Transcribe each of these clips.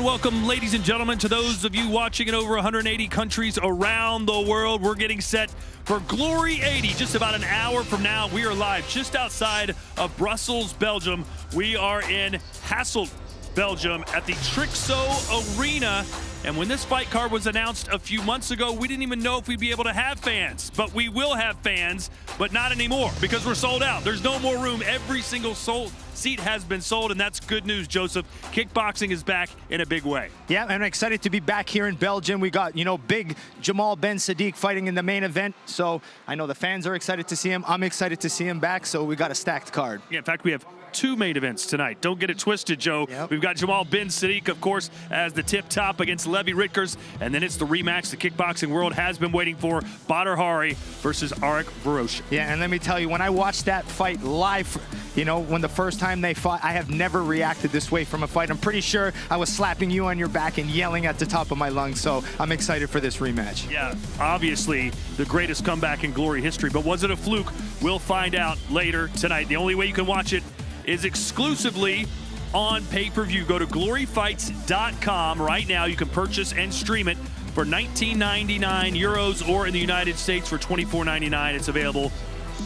welcome, ladies and gentlemen, to those of you watching in over 180 countries around the world. We're getting set for Glory 80. Just about an hour from now, we are live just outside of Brussels, Belgium. We are in Hasselt, Belgium at the Trixo Arena. And when this fight card was announced a few months ago, we didn't even know if we'd be able to have fans. But we will have fans, but not anymore because we're sold out. There's no more room. Every single seat has been sold, and that's good news, Joseph. Kickboxing is back in a big way. Yeah, and I'm excited to be back here in Belgium. We got, big Jamal Ben Sadiq fighting in the main event. So I know the fans are excited to see him. I'm excited to see him back, so we got a stacked card. Yeah, in fact, we have two main events tonight. Don't get it twisted, Joe. Yep. We've got Jamal Ben Sadiq, of course, as the tip top against Levi Ritkers, and then it's the rematch the kickboxing world has been waiting for, Badr Hari versus Arik Varosha. Yeah, and let me tell you, when I watched that fight live, when the first time they fought, I have never reacted this way from a fight. I'm pretty sure I was slapping you on your back and yelling at the top of my lungs, so I'm excited for this rematch. Yeah, obviously the greatest comeback in Glory history, but was it a fluke? We'll find out later tonight. The only way you can watch it is exclusively on pay-per-view. Go to gloryfights.com right now. You can purchase and stream it for 19.99 euros, or in the United States for 24.99. It's available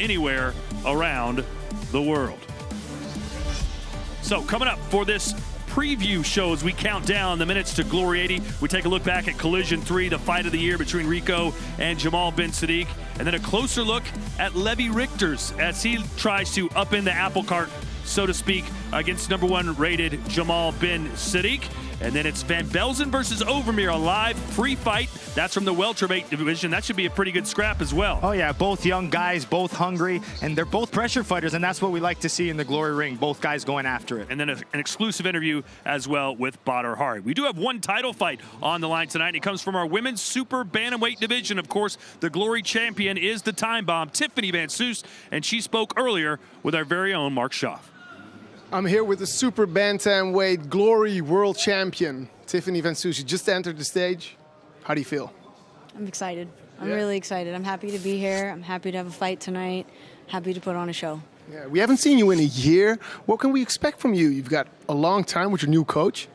anywhere around the world. So coming up for this preview show as we count down the minutes to Glory 80, we take a look back at Collision 3, the fight of the year between Rico and Jamal Ben Sadiq, and then a closer look at Levi Ritkers as he tries to up in the apple cart, so to speak, against #1 rated Jamal Ben Sadiq. And then it's Van Belzen versus Overmeer, a live free fight. That's from the welterweight division. That should be a pretty good scrap as well. Oh yeah, both young guys, both hungry, and they're both pressure fighters, and that's what we like to see in the Glory ring, both guys going after it. And then an exclusive interview as well with Badr Hari. We do have one title fight on the line tonight. It comes from our women's super bantamweight division. Of course, the Glory champion is the time bomb, Tiffany Van Soest, and she spoke earlier with our very own Mark Schaaf. I'm here with the super bantamweight Glory world champion, Tiffany Van Soest. You just entered the stage. How do you feel? I'm excited. I'm really excited. I'm happy to be here. I'm happy to have a fight tonight. Happy to put on a show. Yeah, we haven't seen you in a year. What can we expect from you? You've got a long time with your new coach.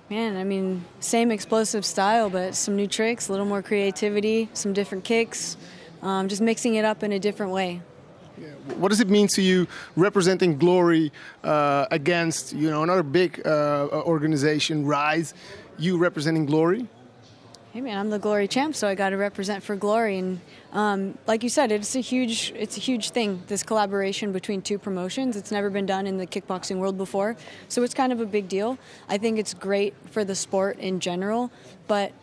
Man, I mean, same explosive style, but some new tricks, a little more creativity, some different kicks, just mixing it up in a different way. Yeah. What does it mean to you representing Glory against another big organization, Rise? You representing Glory? Hey man, I'm the Glory champ, so I got to represent for Glory. And like you said, it's a huge thing. This collaboration between two promotions. It's never been done in the kickboxing world before, so it's kind of a big deal. I think it's great for the sport in general, but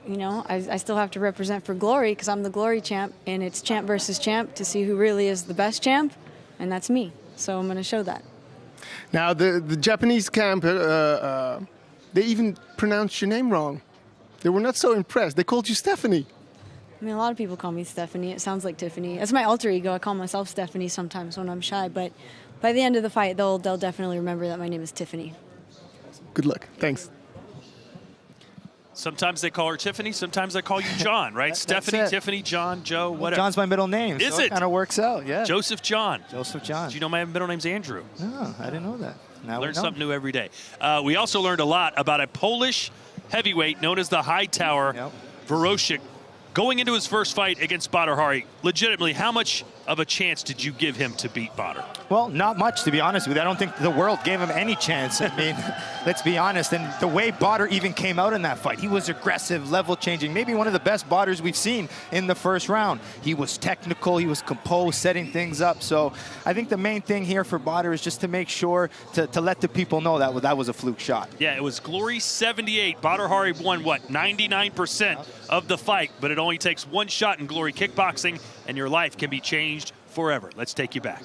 I still have to represent for Glory because I'm the Glory champ, and it's champ versus champ to see who really is the best champ, and that's me. So I'm going to show that. Now, the Japanese camp, they even pronounced your name wrong. They were not so impressed. They called you Stephanie. I mean, a lot of people call me Stephanie. It sounds like Tiffany. It's my alter ego. I call myself Stephanie sometimes when I'm shy, but by the end of the fight, they'll definitely remember that my name is Tiffany. Good luck. Thanks. Sometimes they call her Tiffany, sometimes they call you John, right? Stephanie, Tiffany, John, Joe, whatever. John's my middle name, Is so it? It kind of works out, yeah. Joseph John. Joseph John. Did you know my middle name's Andrew? No, I didn't know that. Now Learn something new every day. We also learned a lot about a Polish heavyweight known as the Hightower, Varosha, going into his first fight against Badr Hari. Legitimately, how much of a chance did you give him to beat Badr? Well, not much, to be honest with you. I don't think the world gave him any chance. I mean, let's be honest. And the way Badr even came out in that fight, he was aggressive, level-changing, maybe one of the best Badrs we've seen in the first round. He was technical, he was composed, setting things up. So I think the main thing here for Badr is just to make sure to let the people know that that was a fluke shot. Yeah, it was Glory 78. Badr Hari won, what, 99% of the fight, but it only takes one shot in Glory kickboxing, and your life can be changed forever. Let's take you back.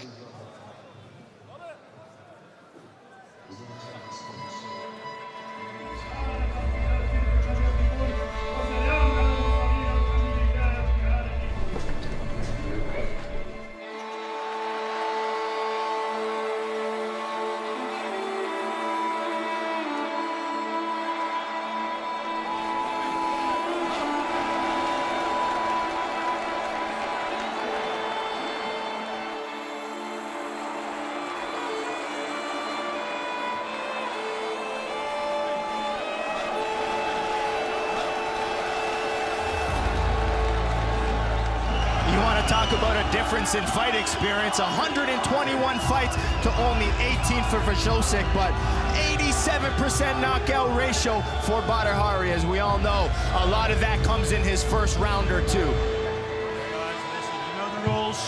talk about a difference in fight experience. 121 fights to only 18 for Vajosic, but 87% knockout ratio for Badr Hari. As we all know, a lot of that comes in his first round or two. Guys, listen, you know the rules.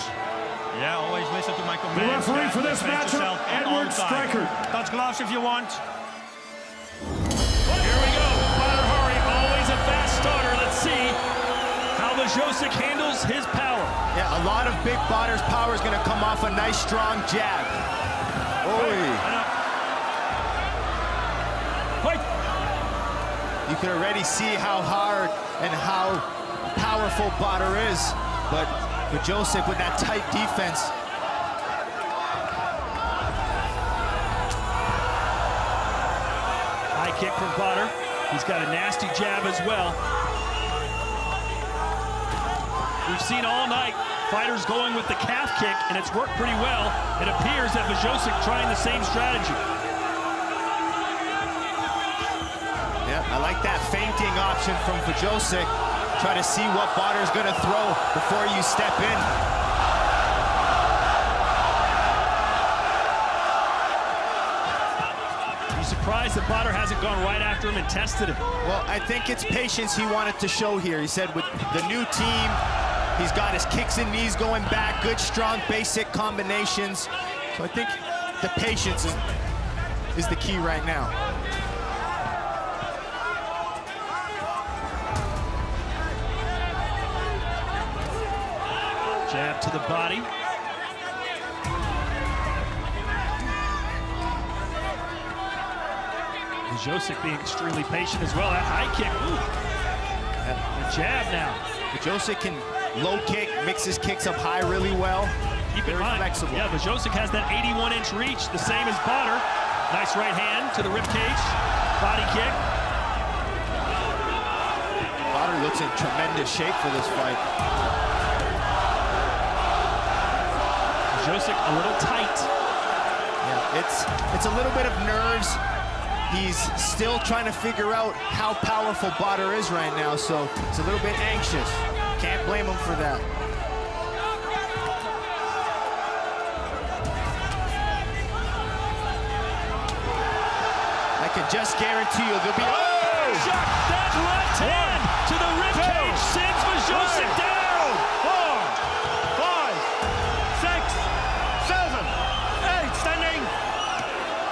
Yeah, always listen to my commands. The referee for this Defend matchup, yourself at Edward all times. Stryker. Touch gloves if you want. Here we go. Badr Hari, always a fast starter. Let's see how Vajosic handles his power. Yeah, a lot of Big Badr's power is going to come off a nice, strong jab. Fight. You can already see how hard and how powerful Badr is, but Vajosic with that tight defense. High kick from Badr. He's got a nasty jab as well. We've seen all night fighters going with the calf kick, and it's worked pretty well. It appears that Vajosic trying the same strategy. Yeah, I like that feinting option from Vajosic. Try to see what Badr's gonna throw before you step in. You surprised that Badr hasn't gone right after him and tested him? Well, I think it's patience he wanted to show here. He said with the new team, he's got his kicks and knees going back, good, strong, basic combinations. So I think the patience is the key right now. Jab to the body. Vajosic being extremely patient as well. That high kick. Ooh. The jab now. Vajosic can low kick, mix his kicks up high really well. Keep in Very mind, flexible. yeah, Vajosic has that 81-inch reach, the same as Badr. Nice right hand to the ribcage. Body kick. Badr looks in tremendous shape for this fight. Vajosic a little tight. Yeah, it's a little bit of nerves. He's still trying to figure out how powerful Badr is right now, so it's a little bit anxious. Can't blame him for that. I can just guarantee you there'll be... Oh! Shot that left hand to the ribcage sends Vajosic down. 4, 5, 6, 7, 8, standing.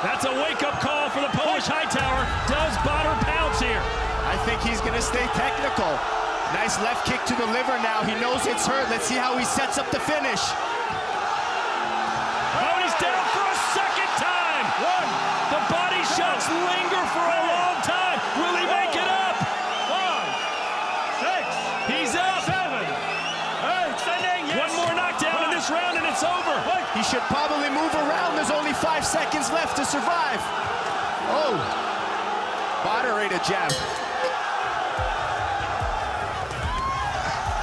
That's a wake-up call for the Polish Hightower. Does Badr pounce here? I think he's gonna stay technical. Nice left kick to the liver now. He knows it's hurt. Let's see how he sets up the finish. Oh, and he's down for a second time. The body shots linger for a long time. Will he make it up? 5, 6, He's up. 7, 8, standing. Yes. One more knockdown in this round and it's over. He should probably move around. There's only 5 seconds left to survive. Oh, Badr ate a jab.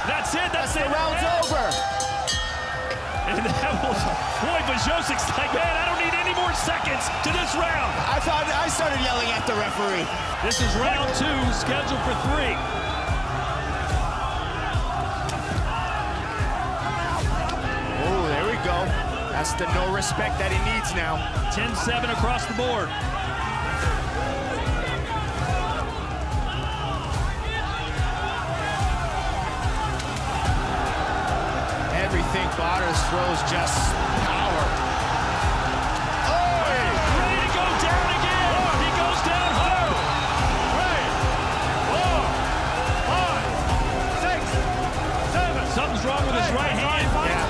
That's it. That's The it. round's over. And that was, boy, Vajosic's like, man, I don't need any more seconds to this round. I thought I started yelling at the referee. This is round 2, scheduled for 3. Oh, there we go. That's the no respect that he needs now. 10-7 across the board. Everything Badr throws just power. Ready to go down again. He goes down hard. 3, 4, 5, 6, 7. Something's wrong with his right hand. Yeah.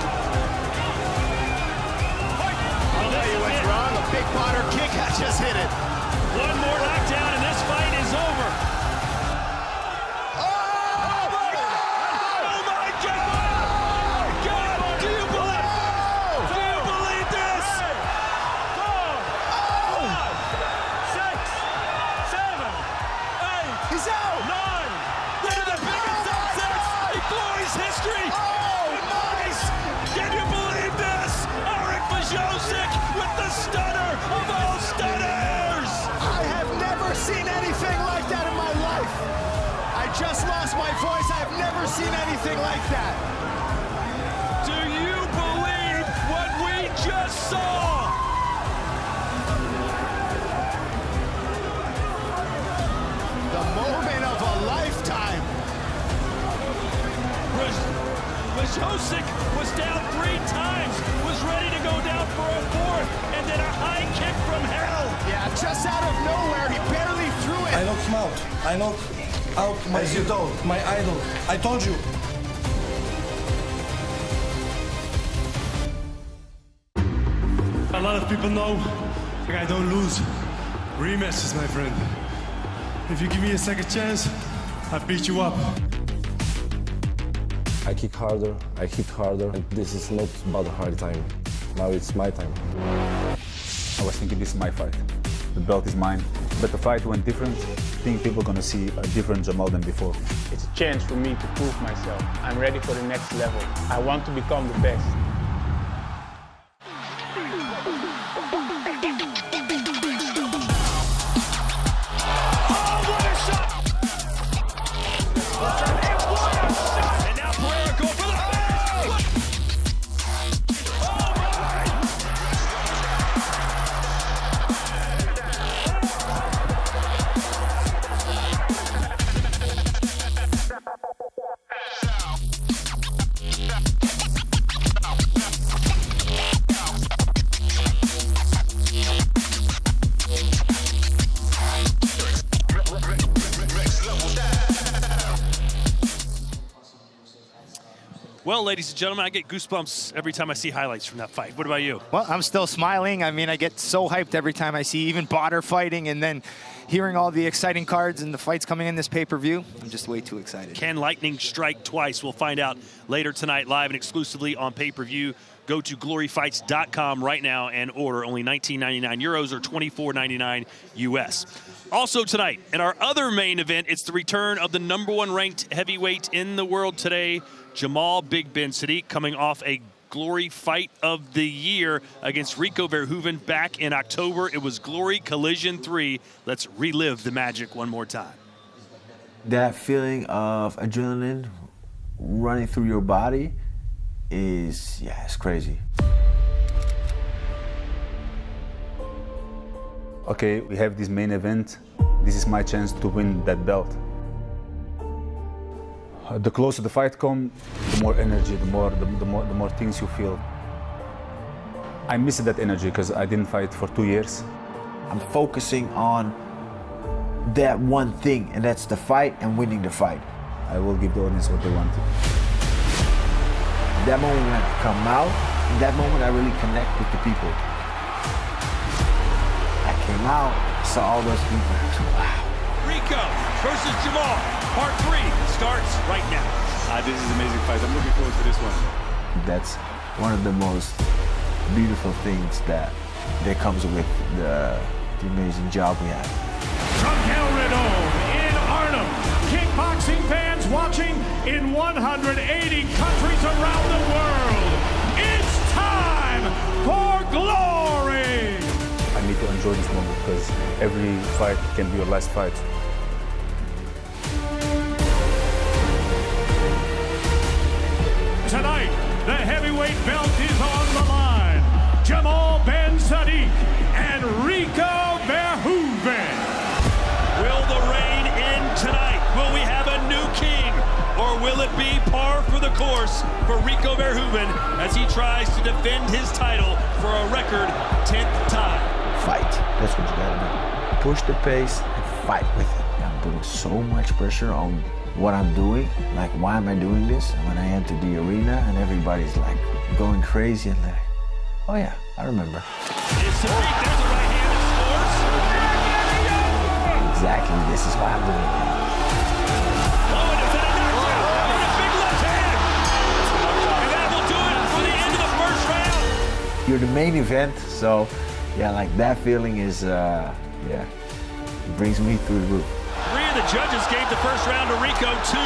I'll tell you what's wrong. A big Badr kick. I just hit it. One more knockdown and this fight is over. He's out. 9. They're the biggest upsets in Glory's history. Oh, nice. Can you believe this? Eric Vajosic with the stunner of all stunners. I have never seen anything like that in my life. I just lost my voice. I've never seen anything like that. just saw. The moment of a lifetime. Josic was down 3 times, was ready to go down for a 4th, and then a high kick from hell. Yeah, just out of nowhere, he barely threw it. I knocked him out. I knocked out my idol, my idol. I told you. A lot of people know that I don't lose. Rematches, my friend. If you give me a second chance, I beat you up. I kick harder, I hit harder, and this is not about a hard time. Now it's my time. I was thinking this is my fight. The belt is mine. But the fight went different. I think people are gonna see a different Jamal than before. It's a chance for me to prove myself. I'm ready for the next level. I want to become the best. Well, ladies and gentlemen, I get goosebumps every time I see highlights from that fight. What about you? Well, I'm still smiling. I mean, I get so hyped every time I see even Badr fighting, and then hearing all the exciting cards and the fights coming in this pay-per-view. I'm just way too excited. Can lightning strike twice? We'll find out later tonight, live and exclusively on pay-per-view. Go to gloryfights.com right now and order. Only 19.99 euros or 24.99 US. Also tonight, in our other main event, it's the return of the #1 ranked heavyweight in the world today, Jamal Big Ben Sadiq, coming off a Glory Fight of the Year against Rico Verhoeven back in October. It was Glory Collision 3. Let's relive the magic one more time. That feeling of adrenaline running through your body is, yeah, it's crazy. Okay, we have this main event. This is my chance to win that belt. The closer the fight comes, the more energy, the more things you feel. I missed that energy because I didn't fight for 2 years. I'm focusing on that one thing, and that's the fight and winning the fight. I will give the audience what they want. That moment when I come out, in that moment I really connect with the people. I came out, saw all those people, I was like, wow. Rico versus Jamal, part 3 starts right now. This is an amazing fight. I'm looking forward to this one. That's one of the most beautiful things that comes with the amazing job we have. From Gelredome in Arnhem, kickboxing fans watching in 180 countries around the world, it's time for glory! I need to enjoy this moment because every fight can be your last fight. Tonight, the heavyweight belt is on the line. Jamal Ben Sadiq and Rico Verhoeven. Will the reign end tonight? Will we have a new king? Or will it be par for the course for Rico Verhoeven as he tries to defend his title for a record 10th time? Fight. That's what you gotta do. Push the pace and fight with it. I'm putting so much pressure on what I'm doing. Like, why am I doing this? And when I enter the arena and everybody's like going crazy and like, oh yeah, I remember. It's a big, there's a right hand that scores. Exactly, this is why I'm doing it. Oh, and it's a knockdown. And a big left hand. And that will do it for the end of the first round. You're the main event, so yeah, like that feeling is, yeah, it brings me through the roof. 3 of the judges gave the first round to Rico, 2 to Jamal.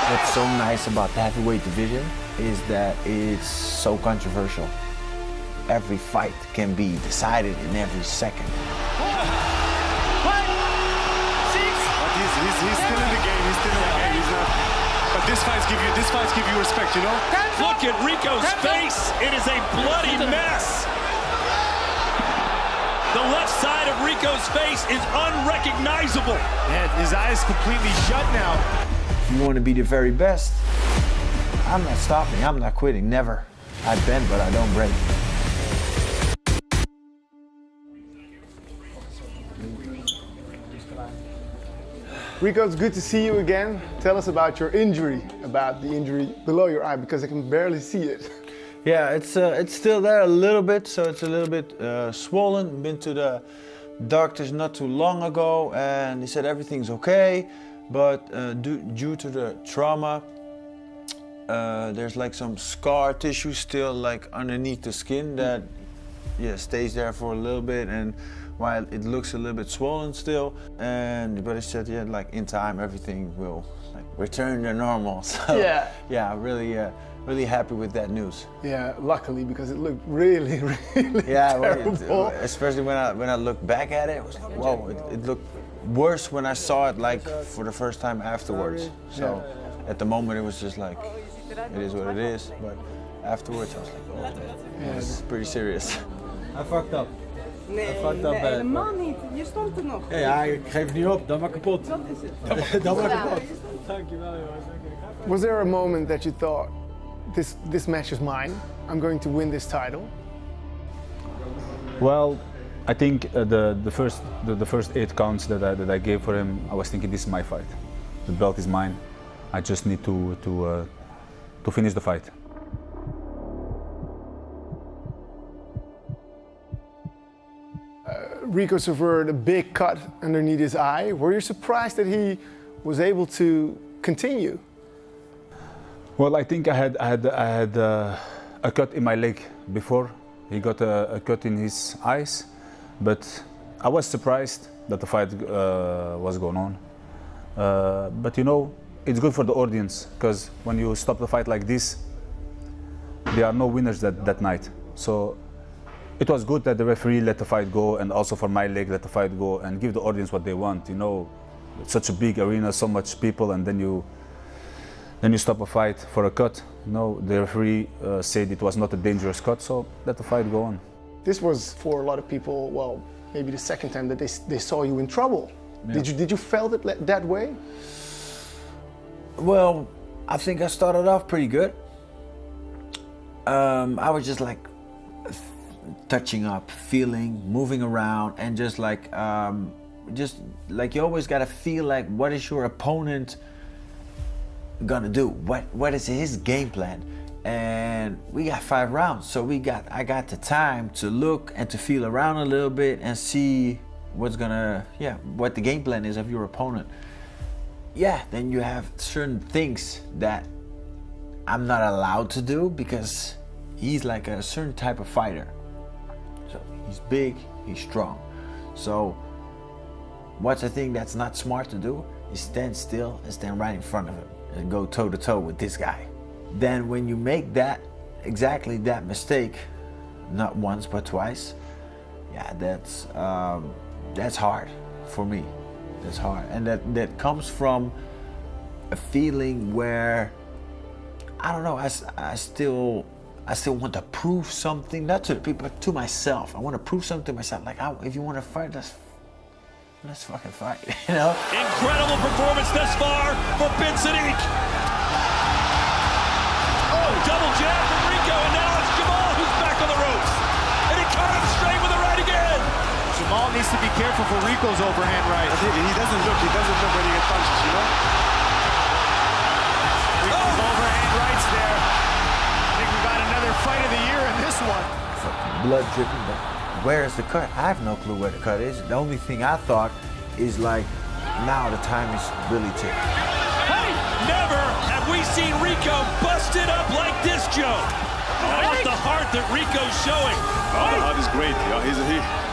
What's so nice about the heavyweight division is that it's so controversial. Every fight can be decided in every second. But he's still in the game. He's still in the game. He's not. But this fights give you respect, you know? Look at Rico's face. It is a bloody mess. The left side of Rico's face is unrecognizable. Yeah, his eyes completely shut now. If you want to be the very best, I'm not stopping. I'm not quitting. Never. I bend, but I don't break. Rico, it's good to see you again. Tell us about your injury, about the injury below your eye, because I can barely see it. Yeah, it's still there a little bit, so it's a little bit swollen. Been to the doctors not too long ago, and he said everything's okay, but due to the trauma, there's like some scar tissue still like underneath the skin that stays there for a little bit, and while it looks a little bit swollen still, but he said like in time everything will like return to normal. So yeah, really happy with that news. Yeah, luckily, because it looked really terrible. Especially when I look back at it, it was like, whoa, it looked worse when I saw it like for the first time afterwards. So at the moment it was just like, it is what it is, but afterwards I was like, oh man, this is pretty serious. I fucked up. Nee, helemaal niet. Je stond er nog. Ja, ik geef het niet op. Dan maar kapot. Dat is het. Dan maar kapot. Dankjewel, Was there a moment that you thought, this match is mine, I'm going to win this title? Well, I think the first 8 counts that I gave for him, I was thinking this is my fight. The belt is mine. I just need to finish the fight. Rico suffered a big cut underneath his eye. Were you surprised that he was able to continue? Well, I think I had a cut in my leg before. He got a cut in his eyes, but I was surprised that the fight was going on. But you know, it's good for the audience, because when you stop the fight like this, there are no winners that night. So it was good that the referee let the fight go, and also for my leg let the fight go and give the audience what they want. You know, it's such a big arena, so much people, and then you stop a fight for a cut. No, the referee said it was not a dangerous cut, so let the fight go on. This was for a lot of people, well, maybe the second time that they saw you in trouble. Yeah. Did you felt it that way? Well, I think I started off pretty good. I was just like touching up, feeling, moving around, and just like you always gotta feel like, what is your opponent gonna do? What is his game plan? And we got 5 rounds, so I got the time to look and to feel around a little bit and see what the game plan is of your opponent. Yeah, then you have certain things that I'm not allowed to do because he's like a certain type of fighter. So he's big, he's strong. So what's the thing that's not smart to do is stand still and stand right in front of him and go toe to toe with this guy. Then when you make exactly that mistake, not once but twice, yeah, that's hard for me. That's hard, and that comes from a feeling where I don't know. I still want to prove something, not to the people, but to myself. I want to prove something to myself. Like, if you want to fight, let's fucking fight. You know. Incredible performance thus far for Ben Sadiq. Oh, double jab from Rico, and now it's Jamal who's back on the ropes, and he caught him straight with the right again. Jamal needs to be careful for Rico's overhand right. He doesn't look when he gets punches, you know? Rico's overhand rights there. I think we got another fight of the year in this one. Fucking blood dripping, but where is the cut? I have no clue where the cut is. The only thing I thought is like, now the time is really ticking. Hey, never have we seen Rico busted up like this, Joe. Oh, the heart that Rico's showing. Oh, the heart is great.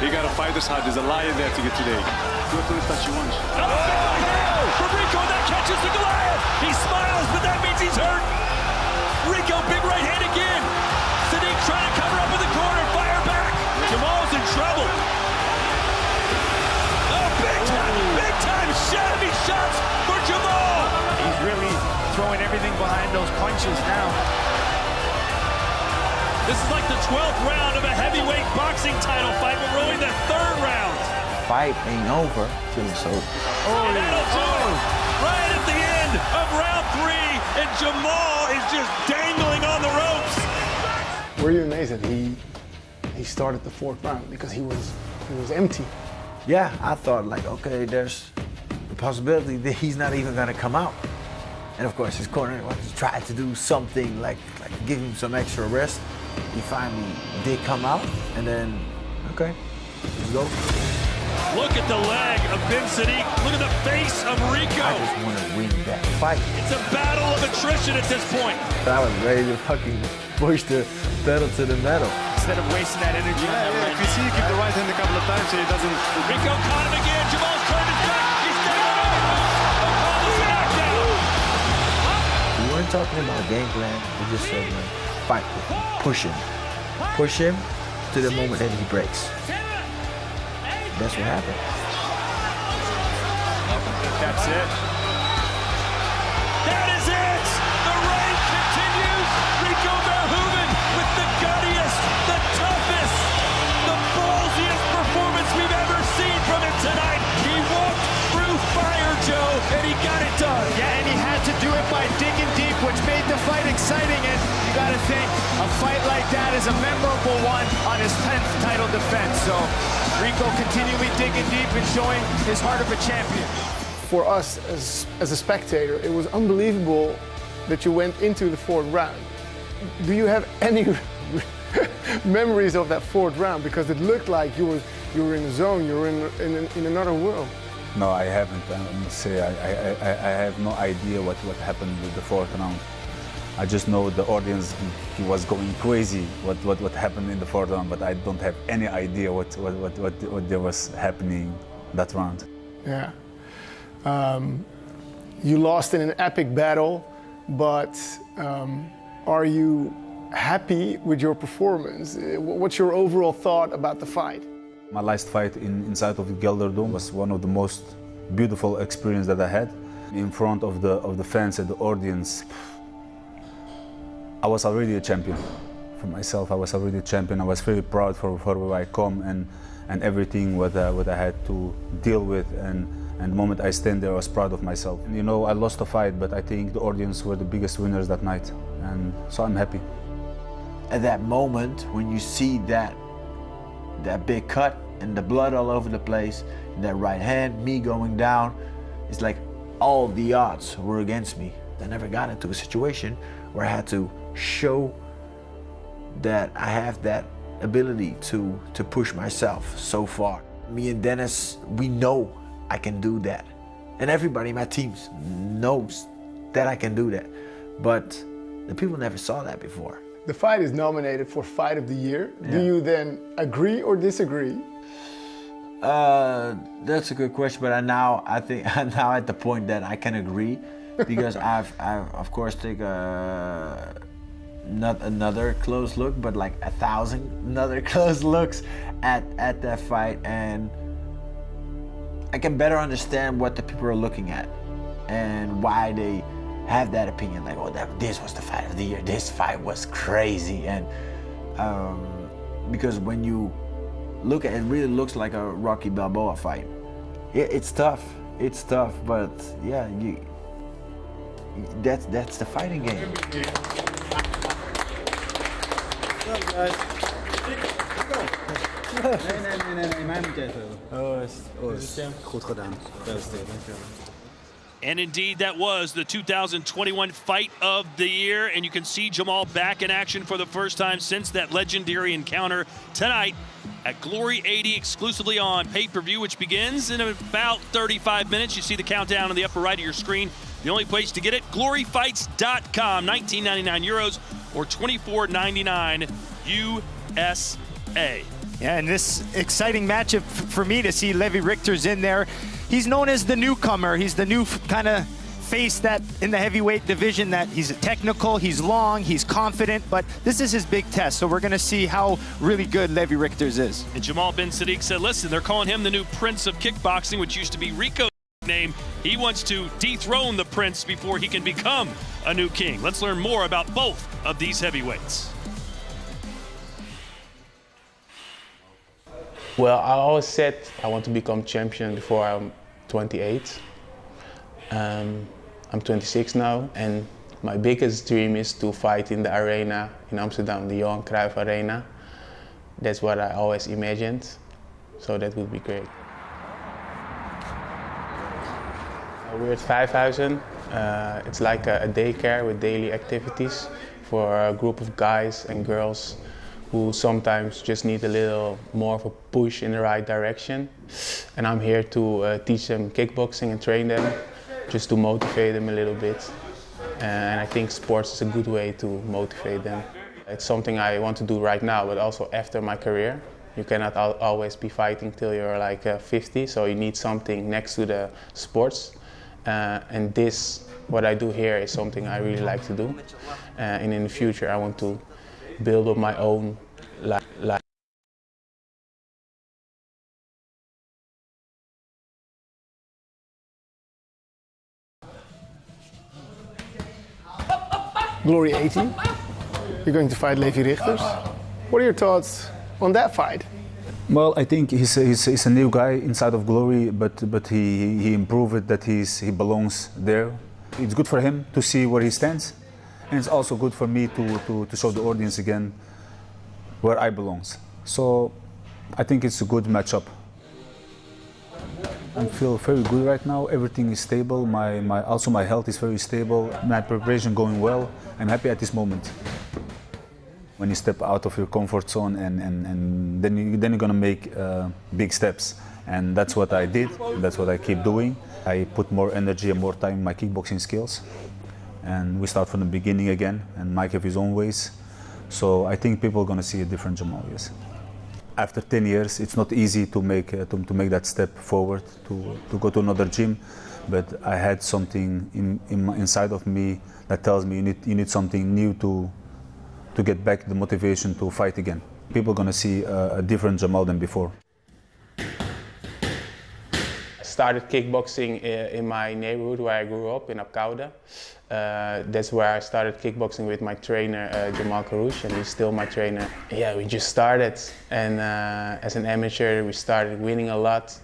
He got a fighter's heart. There's a lion there to get today. Go to the touch you want. From Rico, and that catches the Goliath. He smiles, but that means he's hurt. Rico, big right hand again. Sadiq trying to cover up in the corner, fire back. Jamal's in trouble. Oh, big time shabby shots for Jamal. He's really throwing everything those punches now. This is like the 12th round of a heavyweight boxing title fight, but we're only the 3rd round. Fight ain't over till it's over. And that'll do it. Right at the end of round 3, and Jamal is just dangling on the ropes. Were you amazed that he started the 4th round because he was empty? Yeah, I thought like, okay, there's the possibility that he's not even gonna come out. And of course, his corner tried to do something like give him some extra rest. He finally did come out, and then, okay, let's go. Look at the leg of Ben Sadiq. Look at the face of Rico. I just want to win that fight. It's a battle of attrition at this point. I was ready to fucking push the pedal to the metal. Instead of wasting that energy on that right. If you see, you give the right hand a couple of times, so he doesn't. Rico caught him again. Jamal's turned his back. He's staying on the ropes. The knockdown. We weren't talking about game plan. We just said, like, fight with him, push him to the moment that he breaks. That's what happened. That's it. That is it. The reign continues. Rico Verhoeven with the guttiest, the toughest, the ballsiest performance we've ever seen from him tonight. He walked through fire, Joe, and he got it done. Yeah, and he had to do it by digging deep, which made the fight exciting. And you got to think, a fight like that is a memorable one on his 10th title defense. So Rico continually digging deep and showing his heart of a champion. For us as a spectator, it was unbelievable that you went into the 4th round. Do you have any memories of that 4th round? Because it looked like you were in a zone, you were in another world. No, I haven't. I must say, I have no idea what happened with the 4th round. I just know the audience, he was going crazy what happened in the 4th round, but I don't have any idea what there was happening that round. Yeah. You lost in an epic battle, but are you happy with your performance? What's your overall thought about the fight? My last fight inside of the Gelderdome was one of the most beautiful experiences that I had. In front of the fans and the audience, I was already a champion. For myself, I was already a champion. I was very proud for where I come and everything what I had to deal with. And the moment I stand there, I was proud of myself. And, you know, I lost the fight, but I think the audience were the biggest winners that night. And so I'm happy. At that moment, when you see that big cut and the blood all over the place, and that right hand, me going down, it's like all the odds were against me. I never got into a situation where I had to show that I have that ability to push myself so far. Me and Dennis, we know I can do that. And everybody in my teams knows that I can do that. But the people never saw that before. The fight is nominated for Fight of the Year. Yeah. Do you then agree or disagree? That's a good question, but I'm now at the point that I can agree, because I've of course take not another close look, but like 1,000 another close looks at that fight, and I can better understand what the people are looking at and why they have that opinion. Like, oh, this was the Fight of the Year. This fight was crazy, and because when you look at it, really looks like a Rocky Balboa fight. Yeah, it's tough. It's tough, but yeah, that's the fighting game. Nee, mij moet je even hebben. Goed gedaan. And indeed, that was the 2021 Fight of the Year. And you can see Jamal back in action for the first time since that legendary encounter tonight at Glory 80, exclusively on pay-per-view, which begins in about 35 minutes. You see the countdown on the upper right of your screen. The only place to get it, gloryfights.com, €19.99 or $24.99 USA. Yeah, and this exciting matchup for me to see Levi Richter's in there. He's known as the newcomer. He's the new kind of face that in the heavyweight division, that he's technical, he's long, he's confident, but this is his big test. So we're going to see how really good Levi Richter's is. And Jamal Ben Sadiq said, listen, they're calling him the new Prince of Kickboxing, which used to be Rico. name. He wants to dethrone the prince before he can become a new king. Let's learn more about both of these heavyweights. Well, I always said I want to become champion before I'm 28. I'm 26 now, and my biggest dream is to fight in the arena in Amsterdam, the Johan Cruyff Arena. That's what I always imagined, so that would be great. We're at 5,000. It's like a daycare with daily activities for a group of guys and girls who sometimes just need a little more of a push in the right direction. And I'm here to teach them kickboxing and train them, just to motivate them a little bit. And I think sports is a good way to motivate them. It's something I want to do right now, but also after my career. You cannot always be fighting till you're like 50, so you need something next to the sports. And this, what I do here, is something I really like to do. And in the future, I want to build up my own life. Glory 18. You're going to fight Levi Rigters. What are your thoughts on that fight? Well, I think he's a new guy inside of Glory, but he improved it, that he belongs there. It's good for him to see where he stands, and it's also good for me to show the audience again where I belong. So I think it's a good matchup. I feel very good right now. Everything is stable. Also my health is very stable. My preparation going well. I'm happy at this moment. When you step out of your comfort zone and then you're gonna make big steps, and that's what I did. That's what I keep doing. I put more energy and more time in my kickboxing skills, and we start from the beginning again. And Mike have his own ways, so I think people are gonna see a different Jamal. Yes. After 10 years, it's not easy to make that step forward, to go to another gym, but I had something inside of me that tells me you need something new to get back the motivation to fight again. People are gonna see a different Jamal than before. I started kickboxing in my neighborhood where I grew up, in Apkoude. That's where I started kickboxing with my trainer, Jamal Karouche, and he's still my trainer. Yeah, we just started, and as an amateur we started winning a lot.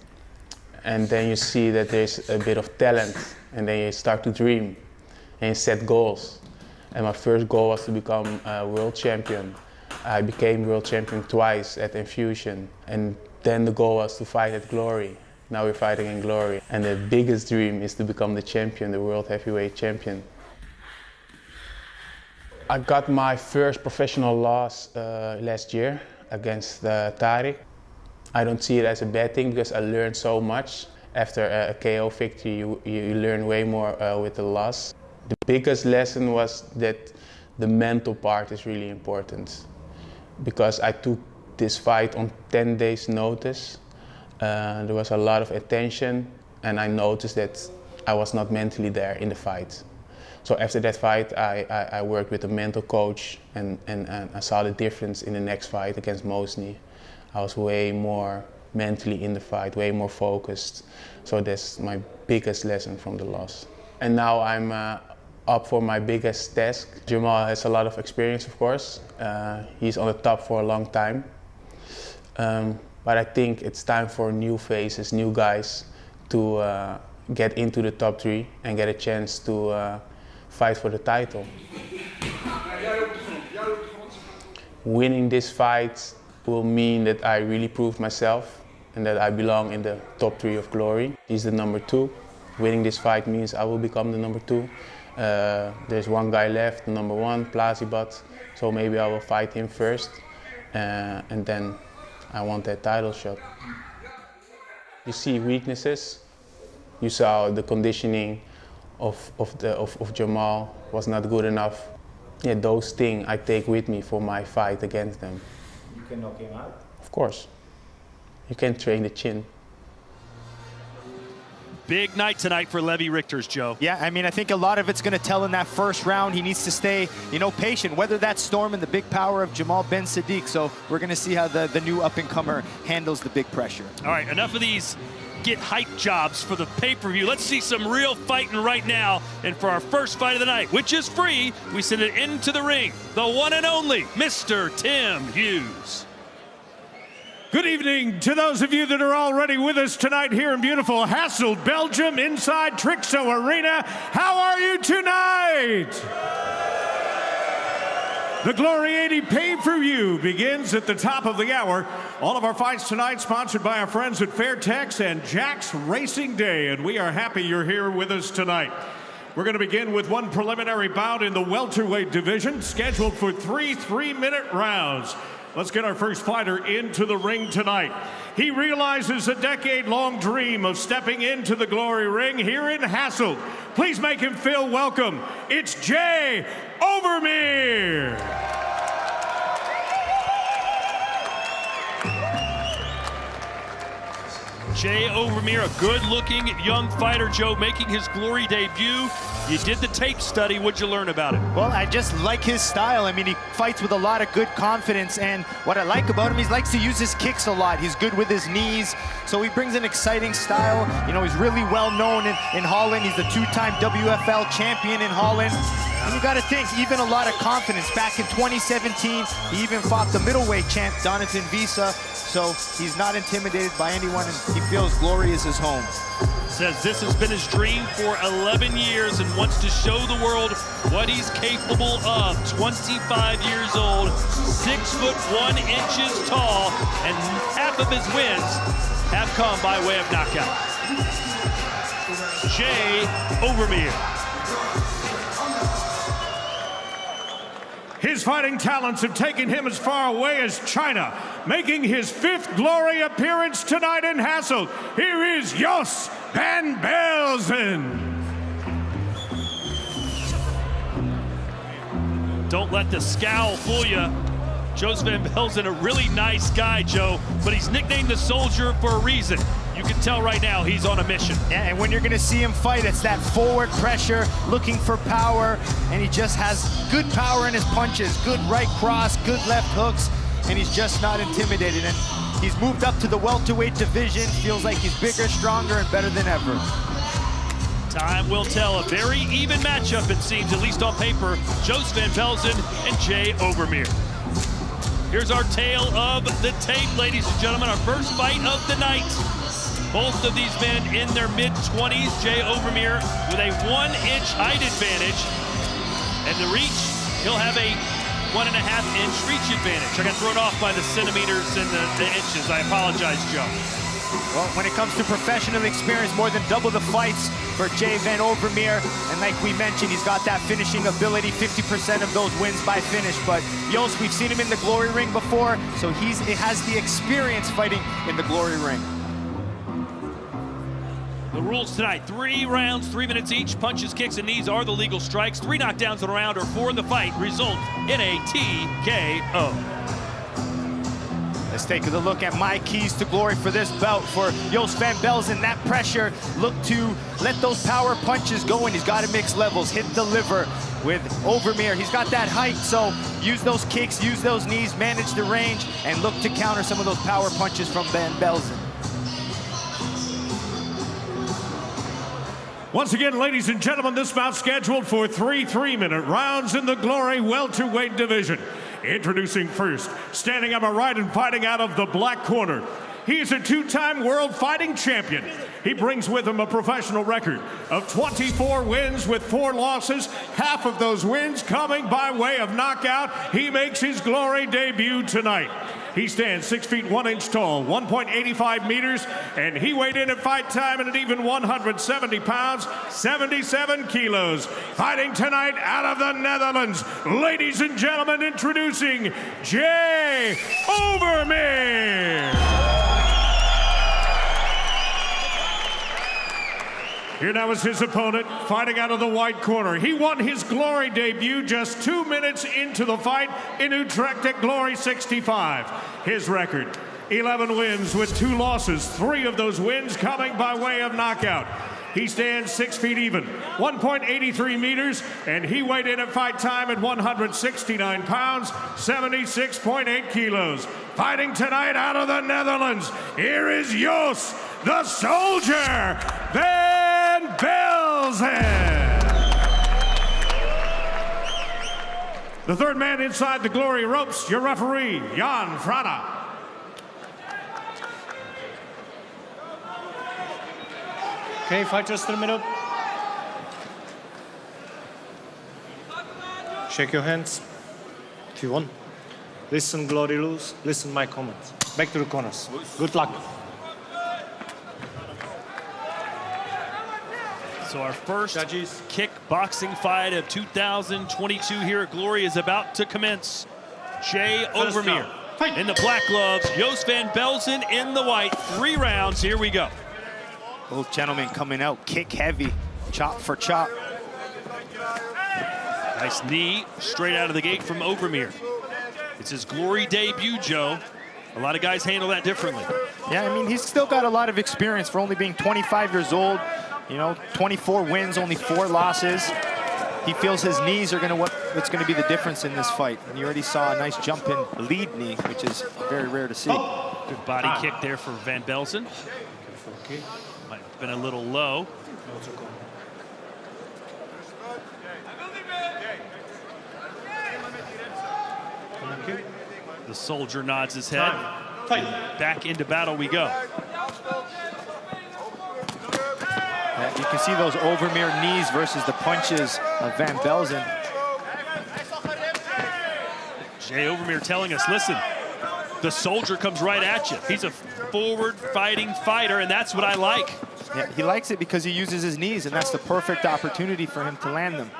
And then you see that there's a bit of talent, and then you start to dream, and you set goals. And my first goal was to become a world champion. I became world champion twice at Infusion, and then the goal was to fight at Glory. Now we're fighting in Glory. And the biggest dream is to become the champion, the world heavyweight champion. I got my first professional loss last year against Tariq. I don't see it as a bad thing because I learned so much. After a KO victory, you learn way more with the loss. The biggest lesson was that the mental part is really important, because I took this fight on 10 days notice. There was a lot of attention, and I noticed that I was not mentally there in the fight. So after that fight, I worked with a mental coach, and I saw the difference in the next fight against Mosny. I was way more mentally in the fight, way more focused. So that's my biggest lesson from the loss. And now I'm up for my biggest task. Jamal has a lot of experience, of course. He's on the top for a long time. But I think it's time for new faces, new guys to get into the top 3 and get a chance to fight for the title. Winning this fight will mean that I really prove myself and that I belong in the top 3 of Glory. He's the number 2. Winning this fight means I will become the number 2. There's one guy left, the number 1, Plazibat. So maybe I will fight him first, and then I want that title shot. You see weaknesses. You saw the conditioning of Jamal was not good enough. Yeah, those things I take with me for my fight against them. You can knock him out? Of course. You can train the chin. Big night tonight for Levi Rigters, Joe. Yeah, I mean, I think a lot of it's going to tell in that first round. He needs to stay, patient, whether that's Storm and the big power of Jamal Ben Sadiq. So we're going to see how the new up-and-comer handles the big pressure. All right, enough of these get hype jobs for the pay-per-view. Let's see some real fighting right now. And for our first fight of the night, which is free, we send it into the ring, the one and only Mr. Tim Hughes. Good evening to those of you that are already with us tonight here in beautiful Hasselt, Belgium, inside Trixo Arena. How are you tonight? The Glory 80 pay-per-view begins at the top of the hour. All of our fights tonight sponsored by our friends at Fairtex and Jack's Racing Day, and we are happy you're here with us tonight. We're going to begin with one preliminary bout in the welterweight division, scheduled for 3 3-minute rounds. Let's get our first fighter into the ring tonight. He realizes a decade-long dream of stepping into the Glory ring here in Hasselt. Please make him feel welcome. It's Jay Overmeer. Jay Overmeer, a good-looking young fighter, Joe, making his Glory debut. You did the tape study. What'd you learn about it? Well, I just like his style. I mean, he fights with a lot of good confidence, and what I like about him, he likes to use his kicks a lot. He's good with his knees, so he brings an exciting style. You know, he's really well known in Holland. He's the 2-time WFL champion in Holland. And you got to think, even a lot of confidence. Back in 2017, he even fought the middleweight champ, Donatan Visa. So he's not intimidated by anyone, and he feels Glory is his home. Says this has been his dream for 11 years and wants to show the world what he's capable of. 25 years old, 6'1" tall, and half of his wins have come by way of knockout. Jay Overmeer. His fighting talents have taken him as far away as China, making his 5th Glory appearance tonight in Hasselt. Here is Jos van Belzen. Don't let the scowl fool you. Jos van Belzen, a really nice guy, Joe, but he's nicknamed the Soldier for a reason. You can tell right now he's on a mission. Yeah, and when you're going to see him fight, it's that forward pressure, looking for power, and he just has good power in his punches, good right cross, good left hooks, and he's just not intimidated. And he's moved up to the welterweight division, feels like he's bigger, stronger, and better than ever. Time will tell. A very even matchup, it seems, at least on paper. Jos van Belzen and Jay Overmeer. Here's our tale of the tape, ladies and gentlemen. Our first fight of the night. Both of these men in their mid-20s. Jay Overmeer with a 1-inch height advantage. And the reach, he'll have a 1.5-inch reach advantage. I got thrown off by the centimeters and the inches. I apologize, Joe. Well, when it comes to professional experience, more than double the fights for Jay van Overmeer. And like we mentioned, he's got that finishing ability, 50% of those wins by finish. But Jos, we've seen him in the Glory ring before, so he has the experience fighting in the Glory ring. The rules tonight, 3 rounds, 3 minutes each. Punches, kicks, and knees are the legal strikes. 3 knockdowns in a round or 4 in the fight result in a TKO. Let's take a look at my keys to glory for this bout for Jos van Belzen. That pressure, look to let those power punches go, and he's got to mix levels, hit the liver with Overmeer. He's got that height, so use those kicks, use those knees, manage the range, and look to counter some of those power punches from van Belzen. Once again, ladies and gentlemen, this bout scheduled for 3 3-minute rounds in the Glory welterweight division. Introducing first, standing on my right and fighting out of the black corner. He is a 2-time world fighting champion. He brings with him a professional record of 24 wins with 4 losses, half of those wins coming by way of knockout. He makes his Glory debut tonight. He stands 6 feet 1 inch tall, 1.85 meters, and he weighed in at fight time at an even 170 pounds, 77 kilos. Fighting tonight out of the Netherlands, ladies and gentlemen, introducing Jay Overmeer. Here now is his opponent, fighting out of the white corner. He won his Glory debut just 2 minutes into the fight in Utrecht at Glory 65. His record, 11 wins with 2 losses, 3 of those wins coming by way of knockout. He stands 6 feet even, 1.83 meters, and he weighed in at fight time at 169 pounds, 76.8 kilos. Fighting tonight out of the Netherlands, here is Jos the Soldier, Van Belzen. The third man inside the Glory ropes, your referee, Jan Frana. Okay, fighters to the middle. Shake your hands if you want. Listen, Glory lose. Listen my comments. Back to the corners. Good luck. So our first kickboxing fight of 2022 here at Glory is about to commence. Jay Overmeer in the black gloves, Joost Van Belzen in the white. 3 rounds, here we go. Both gentlemen coming out kick heavy, chop for chop. Nice knee straight out of the gate from Overmeer. It's his Glory debut, Joe. A lot of guys handle that differently. Yeah, I mean, he's still got a lot of experience for only being 25 years old. You know, 24 wins, only 4 losses. He feels his knees are what's going to be the difference in this fight. And you already saw a nice jumping lead knee, which is very rare to see. Good body kick there for Van Belzen. Might have been a little low. The Soldier nods his head. Back into battle we go. You can see those Overmeer knees versus the punches of Van Belzen. Jay Overmeer telling us, listen, the Soldier comes right at you. He's a forward-fighting fighter, and that's what I like. Yeah, he likes it because he uses his knees, and that's the perfect opportunity for him to land them.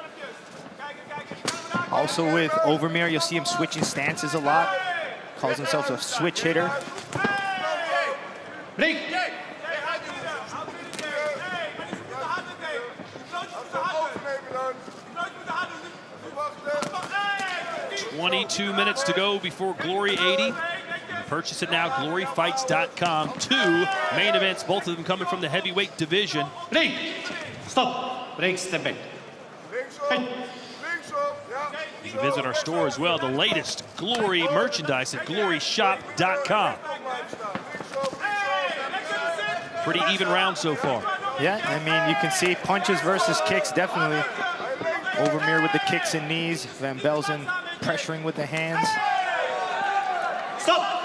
Also with Overmeer, you'll see him switching stances a lot. Calls himself a switch hitter. Break. 22 minutes to go before Glory 80. Purchase it now, gloryfights.com. 2 main events, both of them coming from the heavyweight division. Break. Stop. Break, step back. You can visit our store as well, the latest Glory merchandise at gloryshop.com. Pretty even round so far. Yeah, I mean, you can see punches versus kicks, definitely. Overmeer with the kicks and knees. Van Belzen pressuring with the hands. Stop!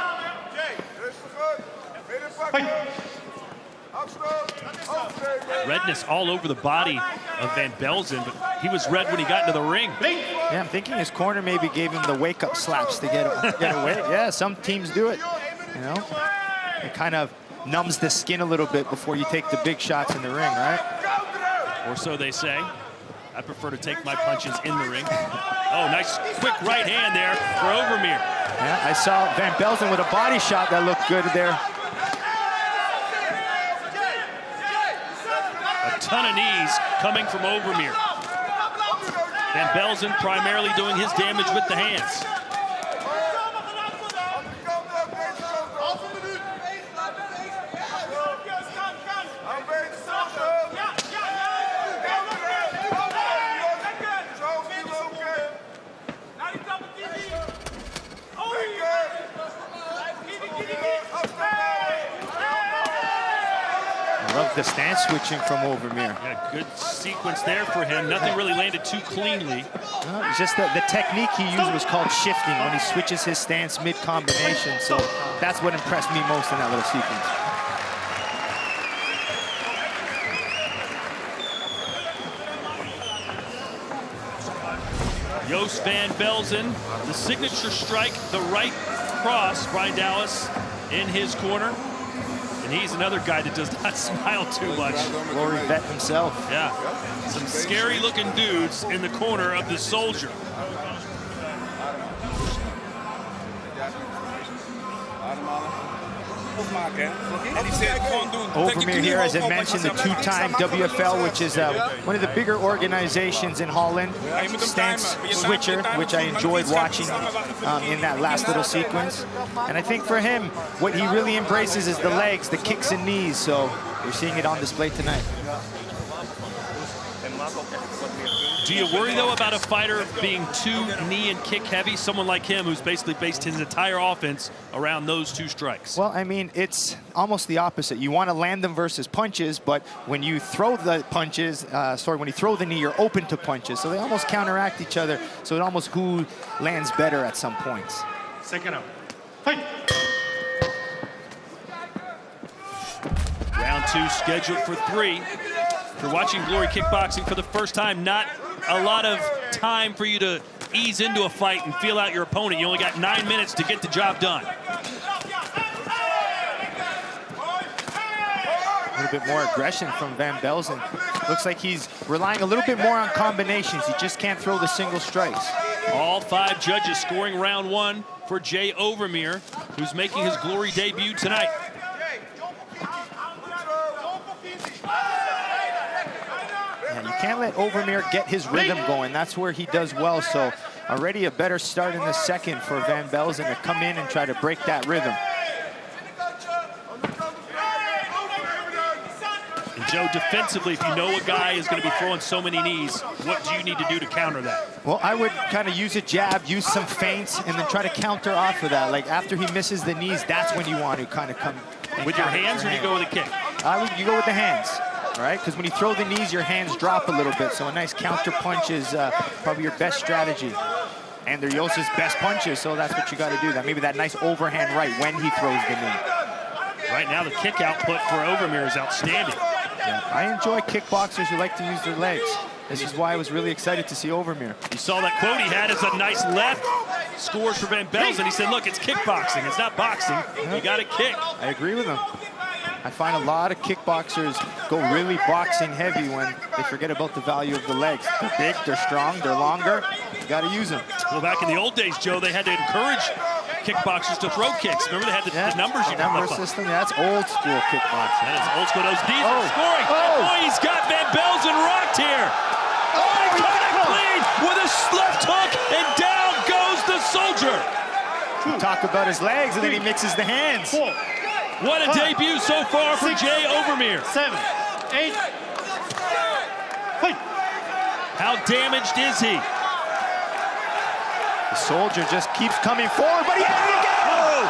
Redness all over the body of Van Belzen, but he was red when he got into the ring. Yeah, I'm thinking his corner maybe gave him the wake-up slaps to get away. Yeah, some teams do it, you know. It kind of numbs the skin a little bit before you take the big shots in the ring, right? Or so they say. I prefer to take my punches in the ring. Oh, nice quick right hand there for Overmeer. Yeah, I saw Van Belzen with a body shot that looked good there. A ton of knees coming from Overmeer. Van Belzen primarily doing his damage with the hands. Love the stance switching from Overmeer. Yeah, good sequence there for him. Nothing really landed too cleanly. No, it's just the technique he used was called shifting when he switches his stance mid-combination. So that's what impressed me most in that little sequence. Joost Van Belzen, the signature strike, the right cross. Brian Dallas in his corner. And he's another guy that does not smile too much. Glory vet himself. Yeah, some scary looking dudes in the corner of the Soldier. Overmeer here, as I mentioned, the 2-time WFL, which is one of the bigger organizations in Holland. Stance switcher, which I enjoyed watching in that last little sequence. And I think for him, what he really embraces is the legs, the kicks and knees. So we're seeing it on display tonight. Do you worry, though, about a fighter being too knee and kick heavy? Someone like him who's basically based his entire offense around those two strikes. Well, I mean, it's almost the opposite. You want to land them versus punches, but when you throw the punches, when you throw the knee, you're open to punches. So they almost counteract each other. So it almost who lands better at some points. Second round. Fight! Round 2 scheduled for 3. If you're watching Glory Kickboxing for the first time, not a lot of time for you to ease into a fight and feel out your opponent. You only got 9 minutes to get the job done. A little bit more aggression from Van Belzen. Looks like he's relying a little bit more on combinations. He just can't throw the single strikes. All 5 judges scoring round 1 for Jay Overmeer, who's making his Glory debut tonight. You can't let Overmeer get his rhythm going. That's where he does well. So already a better start in the second for Van Belzen to come in and try to break that rhythm. And Joe, defensively, if you know a guy is going to be throwing so many knees, what do you need to do to counter that? Well, I would kind of use a jab, use some feints, and then try to counter off of that. Like after he misses the knees, that's when you want to kind of come. With your hands, or do you go with a kick? You go with the hands. Right? Because when you throw the knees, your hands drop a little bit. So a nice counter punch is probably your best strategy. And they're Yos's best punches, so that's what you got to do. Maybe that nice overhand right when he throws the knee. Right now, the kick output for Overmeer is outstanding. Yeah, I enjoy kickboxers who like to use their legs. This is why I was really excited to see Overmeer. You saw that quote he had as a nice left. Scores for Van Belzen. He said, look, it's kickboxing. It's not boxing. You got to kick. I agree with him. I find a lot of kickboxers go really boxing heavy when they forget about the value of the legs. They're big, they're strong, they're longer. You got to use them. Well, back in the old days, Joe, they had to encourage kickboxers to throw kicks. Remember, they had the numbers you could number system. Yeah, that's old school kickboxing. That is old school. Those knees are scoring. Boy, he's got Van Belzen rocked here. He got it clean with a left hook, and down goes the soldier. Talk about his legs, and then he mixes the hands. What a debut so far for Jay Overmeer. 7, 8. Fight. How damaged is he? The soldier just keeps coming forward, but he has it again. Oh,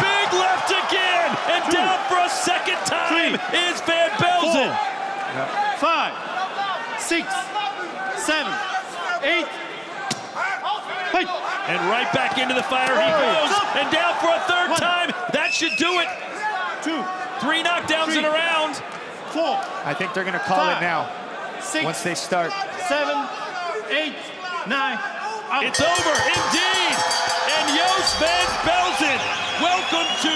big left again, and down for a second time is Van Belzen. 5, 6, 7, 8. Fight. And right back into the fire he goes, and down for a third time. That should do it. 2, 3 knockdowns in a round. 4. I think they're going to call it now. 6, once they start. 7, 8, 9. Out. It's over, indeed. And Jos Van Belzen, welcome to,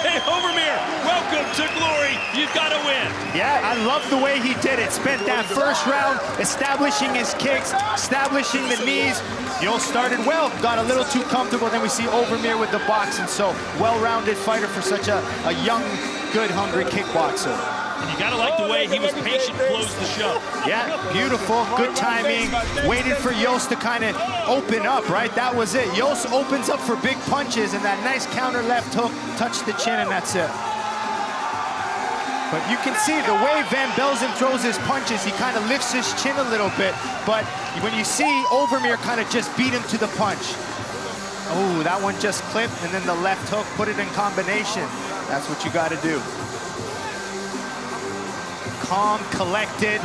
Jay Overmeer, welcome to Glory. You've got to win. Yeah, I love the way he did it. Spent that first round establishing his kicks, establishing the knees. Jos started well, got a little too comfortable. Then we see Overmeer with the boxing. So well-rounded fighter for such a young, good, hungry kickboxer. And you gotta like the way he was patient to close the show. Yeah, beautiful, good timing. Waited for Jos to kind of open up, right? That was it. Jos opens up for big punches, and that nice counter left hook touched the chin, and that's it. But you can see the way Van Belzen throws his punches, he kind of lifts his chin a little bit. But when you see Overmeer kind of just beat him to the punch. Oh, that one just clipped, and then the left hook, put it in combination. That's what you got to do. Calm, collected.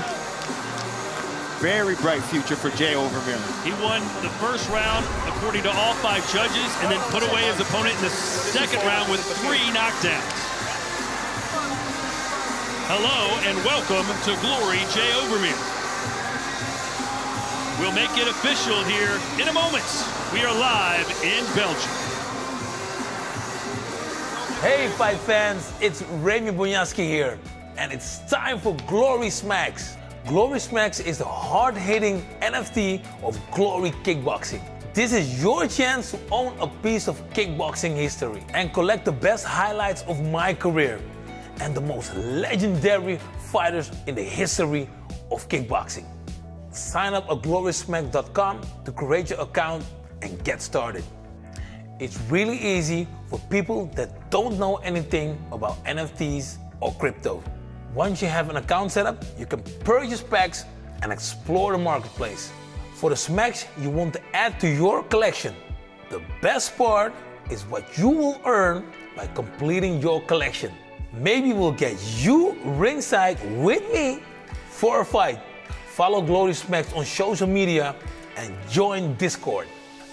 Very bright future for Jay Overmeer. He won the first round according to all 5 judges, and then put away his opponent in the second round with 3 knockdowns. Hello and welcome to Glory, Jay Overmeer. We'll make it official here in a moment. We are live in Belgium. Hey fight fans, it's Remy Bonyaski here, and it's time for Glory Smacks. Glory Smacks is the hard-hitting NFT of Glory Kickboxing. This is your chance to own a piece of kickboxing history and collect the best highlights of my career and the most legendary fighters in the history of kickboxing. Sign up at glorysmack.com to create your account and get started. It's really easy for people that don't know anything about NFTs or crypto. Once you have an account set up, you can purchase packs and explore the marketplace. For the smacks you want to add to your collection, the best part is what you will earn by completing your collection. Maybe we'll get you ringside with me for a fight. Follow Glory Smacks on social media and join Discord.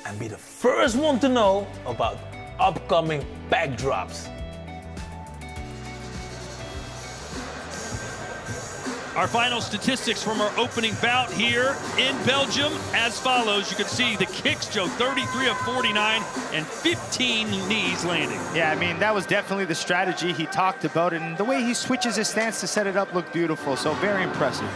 And be the first one to know about upcoming pack drops. Our final statistics from our opening bout here in Belgium as follows. You can see the kicks, Joe, 33 of 49 and 15 knees landing. Yeah, I mean, that was definitely the strategy he talked about, and the way he switches his stance to set it up looked beautiful, so very impressive.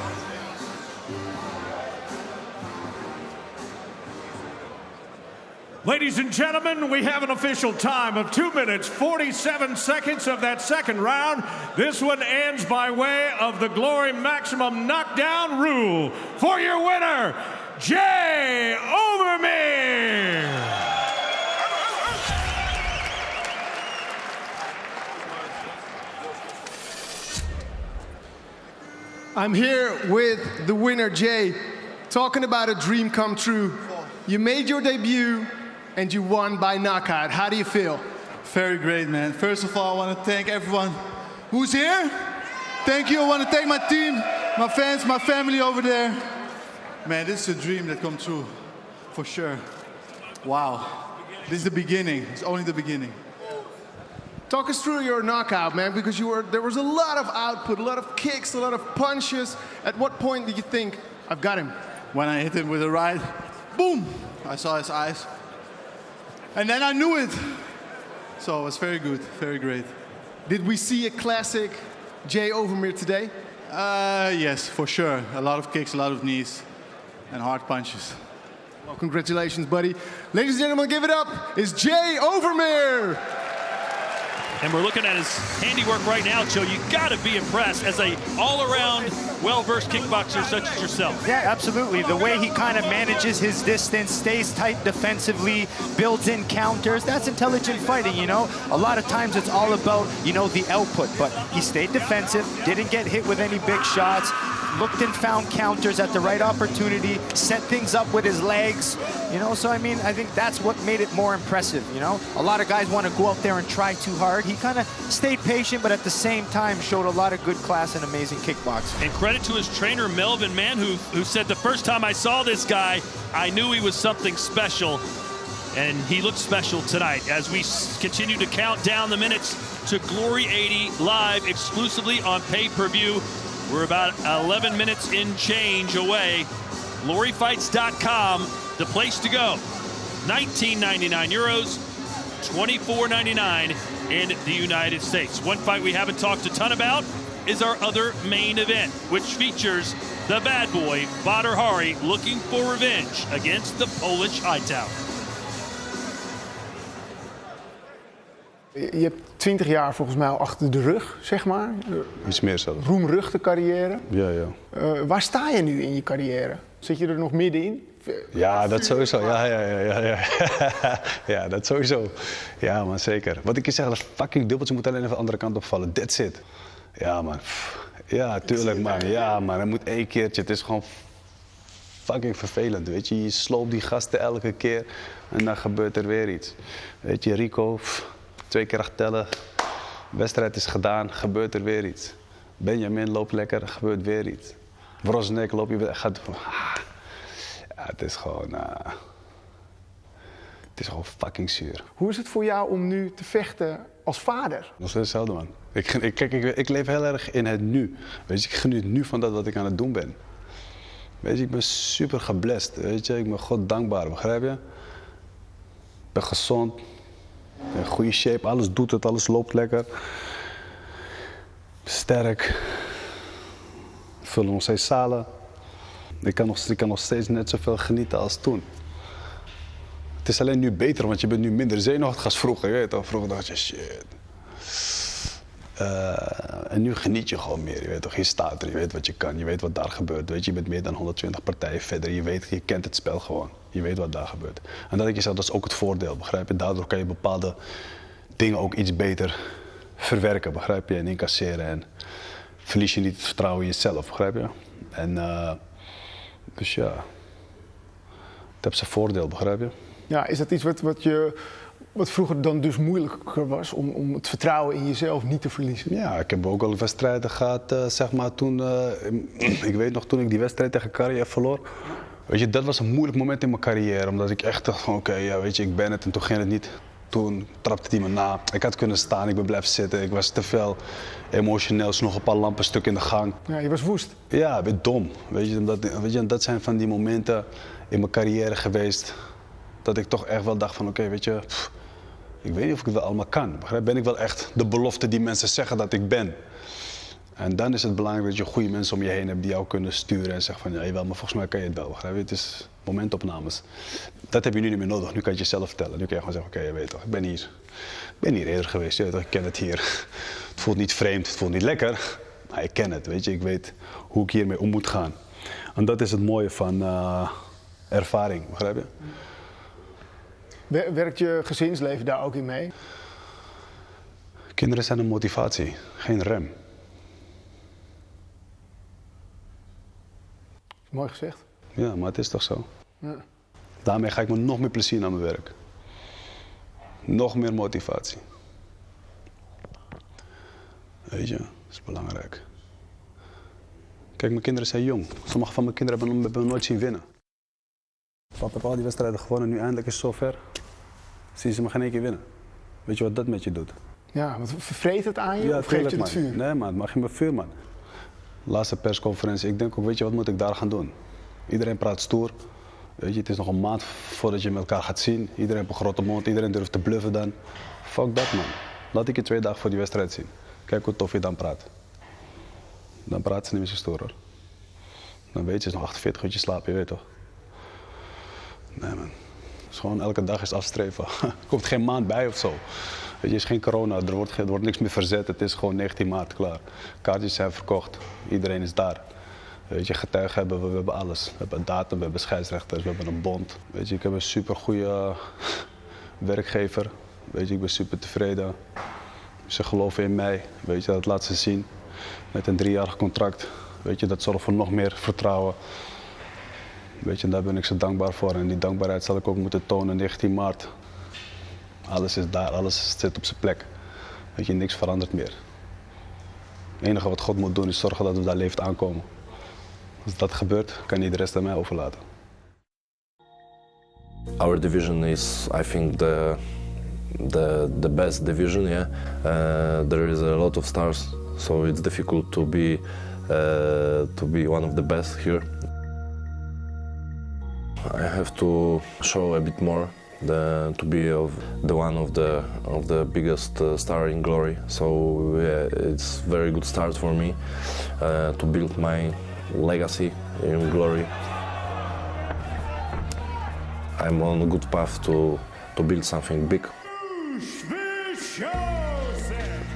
Ladies and gentlemen, we have an official time of 2 minutes, 47 seconds of that second round. This one ends by way of the Glory Maximum Knockdown rule. For your winner, Jay Overmeer. I'm here with the winner, Jay, talking about a dream come true. You made your debut and you won by knockout. How do you feel? Very great, man. First of all, I want to thank everyone who's here. Thank you. I want to thank my team, my fans, my family over there. Man, this is a dream that comes true, for sure. Wow. This is the beginning. It's only the beginning. Talk us through your knockout, man, because there was a lot of output, a lot of kicks, a lot of punches. At what point did you think, I've got him? When I hit him with a right, boom, I saw his eyes. And then I knew it. So it was very good, very great. Did we see a classic Jay Overmeer today? Yes, for sure. A lot of kicks, a lot of knees, and hard punches. Well, congratulations, buddy. Ladies and gentlemen, give it up. It's Jay Overmeer. And we're looking at his handiwork right now, Joe. You got to be impressed as a all-around, well-versed kickboxer such as yourself. Yeah, absolutely. The way he kind of manages his distance, stays tight defensively, builds in counters, that's intelligent fighting, you know? A lot of times it's all about, you know, the output, but he stayed defensive, didn't get hit with any big shots, looked and found counters at the right opportunity, set things up with his legs, you know? So, I mean, I think that's what made it more impressive, you know? A lot of guys want to go out there and try too hard. He kind of stayed patient, but at the same time showed a lot of good class and amazing kickboxing. And credit to his trainer, Melvin Mann, who said the first time I saw this guy, I knew he was something special. And he looked special tonight as we continue to count down the minutes to Glory 80 live exclusively on pay-per-view. We're about 11 minutes in change away. GloryFights.com, the place to go. €19.99, $24.99 in the United States. One fight we haven't talked a ton about is our other main event, which features the bad boy, Badr Hari, looking for revenge against the Polish Hightower. Je hebt 20 jaar volgens mij al achter de rug, zeg maar. Iets meer zelfs. Roemruchte carrière. Ja, ja. Waar sta je nu in je carrière? Zit je er nog middenin? Ja, dat sowieso. Ja. Ja, dat sowieso. Ja, man, zeker. Wat ik je zeg, dat is fucking dubbel. Ze moeten alleen even de andere kant opvallen. That's it. Ja, man. Ja, tuurlijk, man. Ja, man. Dat moet één keertje. Het is gewoon fucking vervelend, weet je. Je sloopt die gasten elke keer en dan gebeurt er weer iets. Weet je, Rico, 2 keer 8 tellen. Wedstrijd is gedaan, gebeurt er weer iets. Benjamin loopt lekker, gebeurt weer iets. Brosnek loop je, gaat... Ja, het is gewoon fucking zuur. Hoe is het voor jou om nu te vechten als vader? Dat is hetzelfde, man. Ik leef heel erg in het nu. Weet je, ik geniet nu van dat wat ik aan het doen ben. Weet je, ik ben super geblest. Weet je, ik ben God dankbaar, begrijp je? Ik ben gezond, in goede shape, alles doet het, alles loopt lekker. Sterk. Ik vul nog steeds zalen. Ik kan nog steeds net zoveel genieten als toen. Het is alleen nu beter, want je bent nu minder zenuwachtig als vroeger. Je weet toch, vroeger dacht je, shit. En nu geniet je gewoon meer, je weet toch, je staat er, je weet wat je kan, je weet wat daar gebeurt. Weet je, je bent meer dan 120 partijen verder, je kent het spel gewoon. Je weet wat daar gebeurt. En dat ik je zeg, dat is ook het voordeel, begrijp je? Daardoor kan je bepaalde dingen ook iets beter verwerken, begrijp je? En incasseren. En verlies je niet het vertrouwen in jezelf, begrijp je? En dus ja, het heeft zijn voordeel, begrijp je? Ja, is dat iets wat vroeger dan dus moeilijker was om het vertrouwen in jezelf niet te verliezen? Ja, ik heb ook al wedstrijden gehad, zeg maar toen, ik weet nog toen ik die wedstrijd tegen Carrière verloor. Weet je, dat was een moeilijk moment in mijn carrière, omdat ik echt dacht van oké, ja, weet je, ik ben het en toen ging het niet. Toen trapte hij me na. Ik had kunnen staan, ik ben blijven zitten. Ik was te veel emotioneel, nog een paar lampen stuk in de gang. Ja, je was woest. Ja, ik ben dom. Weet je, dat zijn van die momenten in mijn carrière geweest dat ik toch echt wel dacht van oké, weet je, ik weet niet of ik het wel allemaal kan. Begrijp? Ben ik wel echt de belofte die mensen zeggen dat ik ben? En dan is het belangrijk dat je goede mensen om je heen hebt die jou kunnen sturen en zeggen van ja, jawel, maar volgens mij kan je het wel. Begrijp je? Het is momentopnames. Dat heb je nu niet meer nodig. Nu kan je het jezelf vertellen. Nu kan je gewoon zeggen oké, je weet toch, ik ben hier eerder geweest. Je weet toch, ik ken het hier. Het voelt niet vreemd, het voelt niet lekker, maar ik ken het. Weet je, ik weet hoe ik hiermee om moet gaan. En dat is het mooie van ervaring, begrijp je? Werkt je gezinsleven daar ook in mee? Kinderen zijn een motivatie, geen rem. Mooi gezegd. Ja, maar het is toch zo. Ja. Daarmee ga ik met nog meer plezier naar mijn werk. Nog meer motivatie. Weet je, dat is belangrijk. Kijk, mijn kinderen zijn jong. Sommige van mijn kinderen hebben me nooit zien winnen. Papa heeft al die wedstrijden gewonnen, nu eindelijk is het zover. Zien ze me geen één keer winnen. Weet je wat dat met je doet? Ja, want vreet het aan je Ja, of geeft je man. het vuur? Nee man, het mag je me vuur man. Laatste persconferentie, ik denk ook, weet je wat moet ik daar gaan doen? Iedereen praat stoer. Weet je, het is nog een maand voordat je met elkaar gaat zien. Iedereen heeft een grote mond, iedereen durft te bluffen dan. Fuck dat man. Laat ik je 2 dagen voor die wedstrijd zien. Kijk hoe tof je dan praat. Dan praat ze niet meer zo stoer hoor. Dan weet je, het is nog 48 uurtjes slapen, je weet toch? Nee man. Het is gewoon elke dag is afstreven. Er komt geen maand bij of zo. Weet je, is geen corona, er wordt niks meer verzet. Het is gewoon 19 maart klaar. Kaartjes zijn verkocht, iedereen is daar. Weet je, getuigen hebben we hebben alles. We hebben een datum, we hebben scheidsrechters, we hebben een bond. Weet je, ik heb een super goede werkgever. Weet je, ik ben super tevreden. Ze geloven in mij, weet je, dat laat ze zien. Met een 3-jarig contract, weet je, dat zorgt voor nog meer vertrouwen. Weet je, daar ben ik ze dankbaar voor en die dankbaarheid zal ik ook moeten tonen 19 maart. Alles is daar, alles zit op zijn plek. Weet je, niks verandert meer. Het enige wat God moet doen is zorgen dat we daar levend aankomen. Als dat gebeurt, kan hij de rest aan mij overlaten. Our division is, I think, the best division. Yeah, there is a lot of stars, so it's difficult to be one of the best here. I have to show a bit more to be one of the biggest star in Glory. So yeah, it's very good start for me to build my legacy in Glory. I'm on a good path to build something big.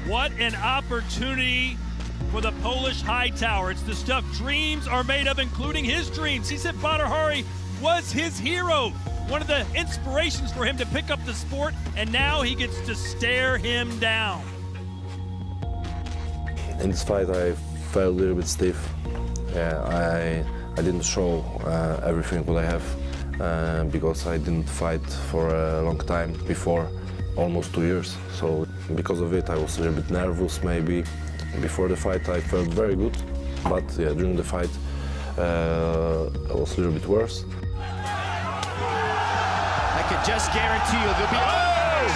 What an opportunity for the Polish Hightower. It's the stuff dreams are made of, including his dreams. He said Badr Hari was his hero, one of the inspirations for him to pick up the sport, and now he gets to stare him down. In this fight I felt a little bit stiff. Yeah, I didn't show everything what I have because I didn't fight for a long time before, almost 2 years. So because of it I was a little bit nervous maybe. Before the fight I felt very good, but yeah, during the fight I was a little bit worse. I can just guarantee you there'll be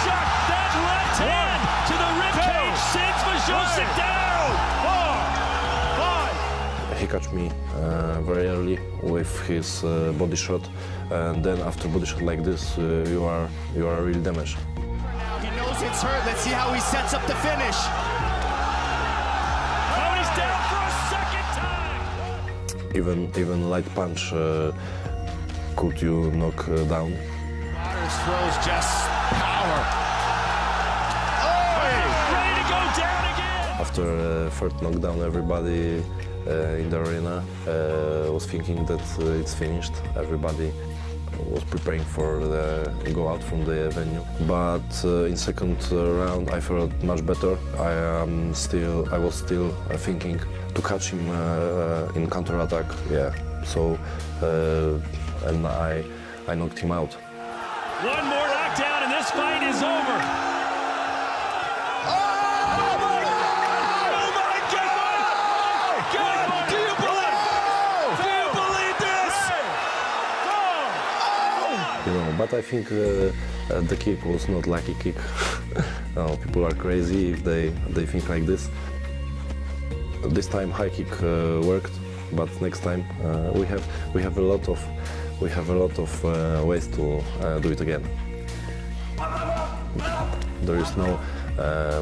Shot that left hand to the ribcage sends Majosic down. 4, 5. He caught me very early with his body shot, and then after body shot like this, you are really damaged. Now he knows it's hurt. Let's see how he sets up the finish. Oh, he's down for a second time. Even light punch could you knock down. Badr's throws just power. Ready to go down again. After third knockdown, everybody in the arena was thinking that it's finished. Everybody was preparing for the go out from the venue. But in second round, I felt much better. I was still thinking catch him in counter-attack. Yeah. So and I knocked him out. One more knockdown and this fight is over. But I think the kick was not lucky kick. No, people are crazy if they think like this. This time high kick worked, but next time we have a lot of ways to do it again. There is no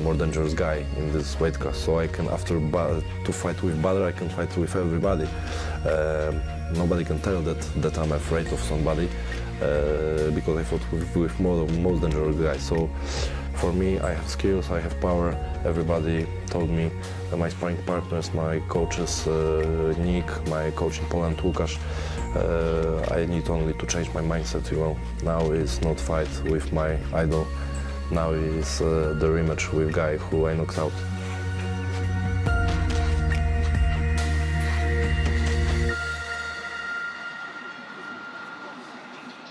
more dangerous guy in this weight class, so I can to fight with Badr, I can fight with everybody. Nobody can tell that I'm afraid of somebody. Because I fought with most dangerous guys. So for me, I have skills, I have power. Everybody told me, my sparring partners, my coaches, Nick, my coach in Poland, Łukasz, I need only to change my mindset, you know. Now it's not fight with my idol. Now it's the rematch with guy who I knocked out.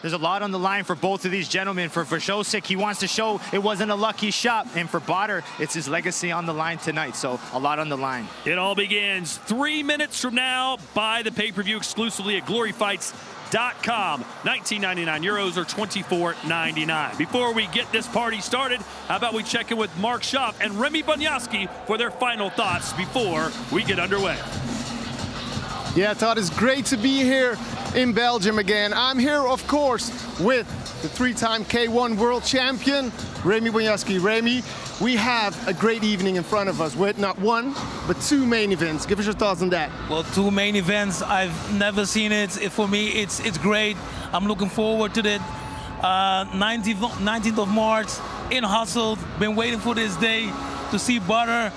There's a lot on the line for both of these gentlemen. For Vojosic, he wants to show it wasn't a lucky shot. And for Badr, it's his legacy on the line tonight. So a lot on the line. It all begins 3 minutes from now. Buy the pay-per-view exclusively at gloryfights.com. €19.99 or $24.99. Before we get this party started, how about we check in with Mark Schaff and Remy Bonjasky for their final thoughts before we get underway. Yeah, Todd, it's great to be here in Belgium again. I'm here, of course, with the three-time K1 world champion, Remy Bonjasky. Remy, we have a great evening in front of us with not one, but two main events. Give us your thoughts on that. Well, two main events, I've never seen it. For me, it's great. I'm looking forward to it. 19th of March in Hasselt. Been waiting for this day to see Badr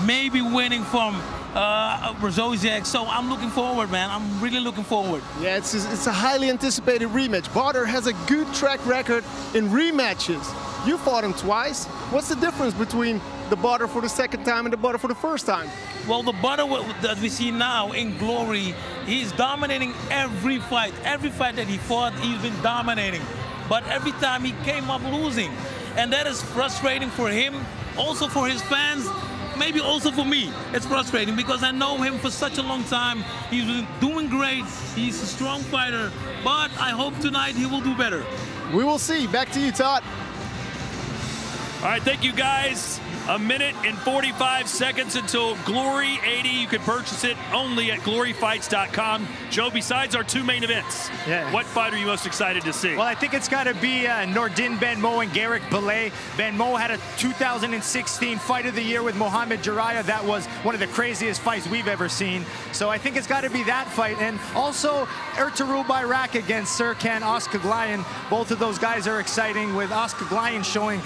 maybe winning from Vojosic, so I'm looking forward, man. I'm really looking forward. Yeah, it's a highly anticipated rematch. Badr has a good track record in rematches. You fought him twice. What's the difference between the Badr for the second time and the Badr for the first time? Well, the Badr that we see now in Glory, he's dominating every fight. Every fight that he fought, he's been dominating. But every time he came up losing. And that is frustrating for him, also for his fans. Maybe also for me, it's frustrating because I know him for such a long time. He's been doing great. He's a strong fighter, but I hope tonight he will do better. We will see. Back to you, Todd. All right, thank you, guys. 1 minute and 45 seconds until Glory 80. You can purchase it only at gloryfights.com. Joe, besides our two main events, what fight are you most excited to see? Well, I think it's got to be Nordin Benmo and Garrick Belay. Benmo had a 2016 Fight of the Year with Mohamed Jarrah. That was one of the craziest fights we've ever seen. So I think it's got to be that fight. And also Ertuğrul Bayrak against Serkan Özkaglayan. Both of those guys are exciting, with Özkaglayan showing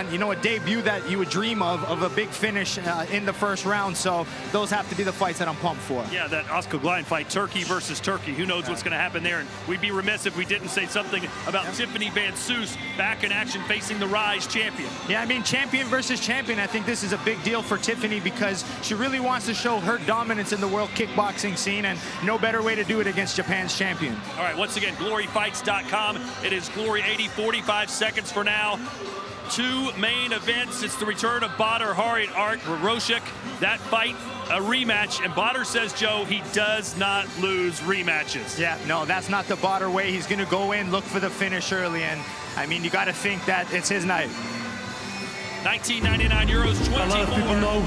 you know, a debut that you would dream of a big finish in the first round. So those have to be the fights that I'm pumped for. Yeah, that Özkaglayan fight, Turkey versus Turkey. Who knows what's going to happen there? And we'd be remiss if we didn't say something about Tiffany Van Soest back in action facing the Rise champion. Yeah, I mean, champion versus champion. I think this is a big deal for Tiffany because she really wants to show her dominance in the world kickboxing scene, and no better way to do it against Japan's champion. All right, once again, gloryfights.com. It is Glory 80, 45 seconds for now. Two main events. It's the return of Badr Hari and Art Vojosic. That fight, a rematch, and Badr says, Joe, he does not lose rematches. Yeah, no, that's not the Badr way. He's going to go in, look for the finish early, and I mean, you got to think that it's his night. €19.99, 24. A lot of people know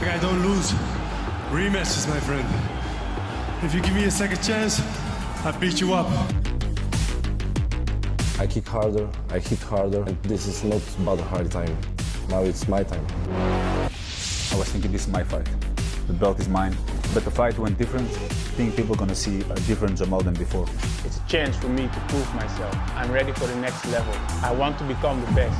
that I don't lose rematches, my friend. If you give me a second chance, I beat you up. I kick harder, I hit harder, and this is not Badr Hari time. Now it's my time. I was thinking this is my fight. The belt is mine. But the fight went different. I think people are going to see a different Jamal than before. It's a chance for me to prove myself. I'm ready for the next level. I want to become the best.